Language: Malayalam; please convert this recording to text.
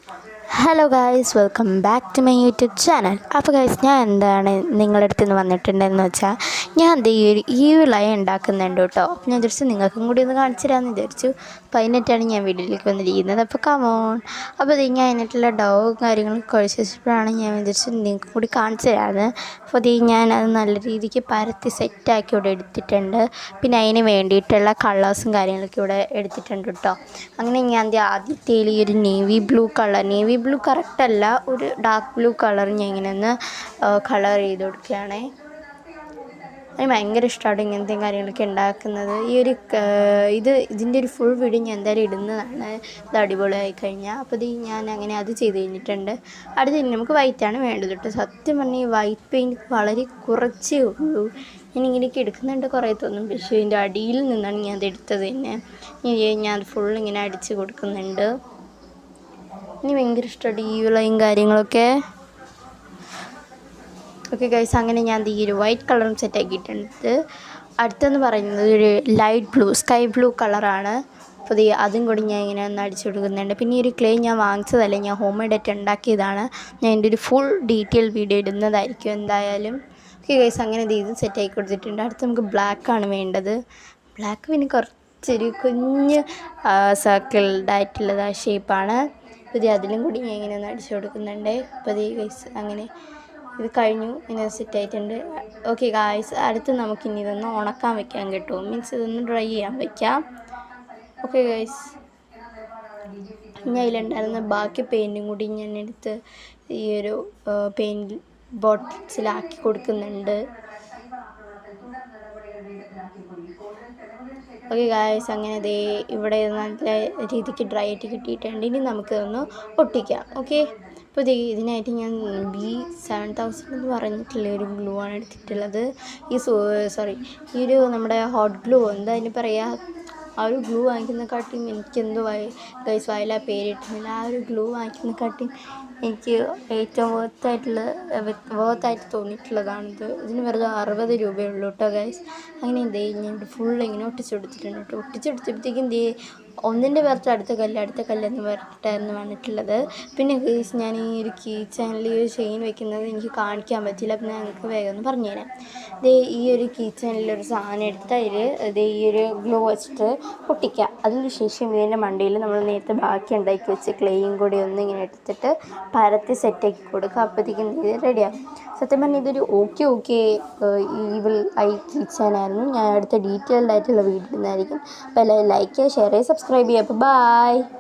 Hello guys, welcome back to my YouTube channel. അപ്പോൾ ഗായ്സ്, ഞാൻ എന്താണ് നിങ്ങളുടെ അടുത്ത് നിന്ന് വന്നിട്ടുണ്ടെന്ന് വെച്ചാൽ ഞാൻ ഈ ഒരു ലൈൻ ഉണ്ടാക്കുന്നുണ്ട് കേട്ടോ. അപ്പോൾ ഞാൻ വിചാരിച്ചു നിങ്ങൾക്കും കൂടി ഒന്ന് കാണിച്ചു തരാമെന്ന് വിചാരിച്ചു. അപ്പോൾ അതിനായിട്ടാണ് ഞാൻ വീഡിയോയിലേക്ക് വന്നിരിക്കുന്നത്. അപ്പോൾ കമോൺ. അപ്പോൾ ഞാൻ അതിനായിട്ടുള്ള ഡവും കാര്യങ്ങളൊക്കെ കുഴച്ച് വെച്ചപ്പോഴാണ് ഞാൻ വിചാരിച്ചു നിങ്ങൾക്ക് കൂടി കാണിച്ചു തരാമെന്ന്. അപ്പോൾ ഞാൻ അത് നല്ല രീതിക്ക് പരത്തി സെറ്റാക്കി ഇവിടെ എടുത്തിട്ടുണ്ട്. പിന്നെ അതിന് വേണ്ടിയിട്ടുള്ള കളേഴ്സും കാര്യങ്ങളൊക്കെ ഇവിടെ എടുത്തിട്ടുണ്ട് കേട്ടോ. അങ്ങനെ ഞാൻ ആദ്യത്തേൽ ഈ ഒരു നേവി ബ്ലൂ കറക്റ്റല്ല, ഒരു ഡാർക്ക് ബ്ലൂ കളർ ഞാൻ ഇങ്ങനെ ഒന്ന് കളർ ചെയ്ത് കൊടുക്കുകയാണേ. എനിക്ക് ഭയങ്കര ഇഷ്ടമാണ് ഇങ്ങനത്തെ കാര്യങ്ങളൊക്കെ ഉണ്ടാക്കുന്നത്. ഇതിൻ്റെ ഒരു ഫുൾ വീഡിയോ ഞാൻ എന്തായാലും ഇടുന്നതാണ്, ഇത് അടിപൊളിയായി കഴിഞ്ഞാൽ. അപ്പോൾ ഞാൻ അങ്ങനെ അത് ചെയ്ത് കഴിഞ്ഞിട്ടുണ്ട്. അടുത്ത് നമുക്ക് വൈറ്റാണ് വേണ്ടത് കേട്ടോ. സത്യം പറഞ്ഞാൽ ഈ വൈറ്റ് പെയിൻറ്റ് വളരെ കുറച്ചേ ഉള്ളൂ. ഞാൻ ഇങ്ങനെയൊക്കെ എടുക്കുന്നുണ്ട് കുറേ തോന്നും, പക്ഷേ ഇതിൻ്റെ അടിയിൽ നിന്നാണ് ഞാൻ അത് എടുത്തത് തന്നെ. ഞാൻ അത് ഫുൾ ഇങ്ങനെ അടിച്ച് കൊടുക്കുന്നുണ്ട്. എനിക്ക് ഭയങ്കര ഇഷ്ടമാണ് ഈ ലൈൻ കാര്യങ്ങളൊക്കെ. ഓക്കെ ഗൈസ്, അങ്ങനെ ഞാൻ ഈ ഒരു വൈറ്റ് കളറും സെറ്റാക്കിയിട്ടുണ്ട്. അടുത്തെന്ന് പറയുന്നത് ഒരു ലൈറ്റ് ബ്ലൂ, സ്കൈ ബ്ലൂ കളറാണ്. അപ്പോൾ അതും കൂടി ഞാൻ ഇങ്ങനെ ഒന്ന് അടിച്ചു കൊടുക്കുന്നുണ്ട്. പിന്നെ ഈ ഒരു ക്ലേ ഞാൻ വാങ്ങിച്ചതല്ല, ഞാൻ ഹോം മെയ്ഡായിട്ട് ഉണ്ടാക്കിയതാണ്. ഞാൻ എൻ്റെ ഒരു ഫുൾ ഡീറ്റെയിൽ വീഡിയോ ഇടുന്നതായിരിക്കും എന്തായാലും. ഓക്കെ ഗൈസ്, അങ്ങനെ ഇത് സെറ്റാക്കി കൊടുത്തിട്ടുണ്ട്. അടുത്ത് നമുക്ക് ബ്ലാക്കാണ് വേണ്ടത്. ബ്ലാക്ക് പിന്നെ കുറച്ചൊരു കുഞ്ഞ് സർക്കിൾഡായിട്ടുള്ളത് ആ ഷേപ്പാണ്. അപ്പോൾ അതിലും കൂടി ഞാൻ ഇങ്ങനെ ഒന്ന് അടിച്ചു കൊടുക്കുന്നുണ്ട്. അപ്പോൾ ഗൈസ് അങ്ങനെ ഇത് കഴിഞ്ഞു, ഇങ്ങനെ സെറ്റായിട്ടുണ്ട്. ഓക്കെ ഗായ്സ്, അടുത്ത് നമുക്കിനി ഇതൊന്ന് ഉണക്കാൻ വെക്കാൻ കിട്ടും, മീൻസ് ഇതൊന്ന് ഡ്രൈ ചെയ്യാൻ വയ്ക്കാം. ഓക്കെ ഗൈസ്, ഞാൻ അതിലുണ്ടായിരുന്ന ബാക്കി പെയിൻറ്റും കൂടി ഞാൻ എടുത്ത് ഈ ഒരു പെയിൻറ്റ് ബോട്ടിൽസിലാക്കി കൊടുക്കുന്നുണ്ട്. ഓക്കെ ഗായ്സ്, അങ്ങനെ ഇവിടെ നല്ല രീതിക്ക് ഡ്രൈ ആയിട്ട് കിട്ടിയിട്ടുണ്ട്. ഇനി നമുക്കിതൊന്ന് ഒട്ടിക്കാം. ഓക്കെ, അപ്പോൾ ഇതിനായിട്ട് ഞാൻ B7000 എന്ന് പറഞ്ഞിട്ടുള്ള ഒരു ഗ്ലൂ ആണ് എടുത്തിട്ടുള്ളത്. ഈ ഒരു നമ്മുടെ ഹോട്ട് ഗ്ലൂ എന്താ അതിന് പറയുക, ആ ഒരു ഗ്ലൂ വാങ്ങിക്കുന്നതിനെക്കാട്ടിയും എനിക്കെന്തോ ഗൈസ് വായില പേരിട്ടില്ല. ആ ഒരു ഗ്ലൂ വാങ്ങിക്കുന്നതിനെക്കാട്ടിയും എനിക്ക് ഏറ്റവും വേർത്തായിട്ട് തോന്നിയിട്ടുള്ളതാണിത്. ഇതിന് വെറുതെ 60 രൂപയുള്ളൂ കേട്ടോ ഗൈസ്. അങ്ങനെ ഞാൻ ഫുൾ ഇങ്ങനെ ഒട്ടിച്ചെടുത്തിട്ടുണ്ട് കേട്ടോ. ഒട്ടിച്ചെടുത്തപ്പോഴത്തേക്കും ഒന്നിൻ്റെ പുറത്ത് അടുത്ത കല്ലെന്ന് പറഞ്ഞിട്ടായിരുന്നു വന്നിട്ടുള്ളത്. പിന്നെ ഗൈസ്, ഞാൻ ഈ ഒരു കീ ചെയിനിൽ ഈ ഒരു ചെയിൻ വെക്കുന്നത് എനിക്ക് കാണിക്കാൻ പറ്റില്ല. അപ്പം ഞാൻ നിങ്ങൾക്ക് വേഗം ഒന്ന് പറഞ്ഞുതരാം. ഈ ഒരു കീ ചെയിനിലൊരു സാധനം എടുത്ത് ഈ ഒരു ഗ്ലൂ വെച്ചിട്ട് പൊട്ടിക്കുക. അതിന് ശേഷം ഇതിൻ്റെ മണ്ടയിൽ നമ്മൾ നേരത്തെ ബാക്കി ഉണ്ടാക്കി വെച്ച് ക്ലേയും കൂടി ഇങ്ങനെ എടുത്തിട്ട് പരത്തി സെറ്റാക്കി കൊടുക്കുക. അപ്പോഴത്തേക്കും ഇത് റെഡിയാകും. സത്യം പറഞ്ഞാൽ ഇതൊരു ഓക്കെ ഈവിൾ ഐ കീ ചെയിനായിരുന്നു. ഞാൻ അടുത്ത ഡീറ്റെയിൽഡ് ആയിട്ടുള്ള വീഡിയോ ഇടുന്നതായിരിക്കും. അപ്പോൾ എല്ലാവരും ലൈക്ക് ചെയ്യുക, ഷെയർ ചെയ്യുക, സബ്സ്ക്രൈബ് ചെയ്യുക. അപ്പോൾ ബൈ.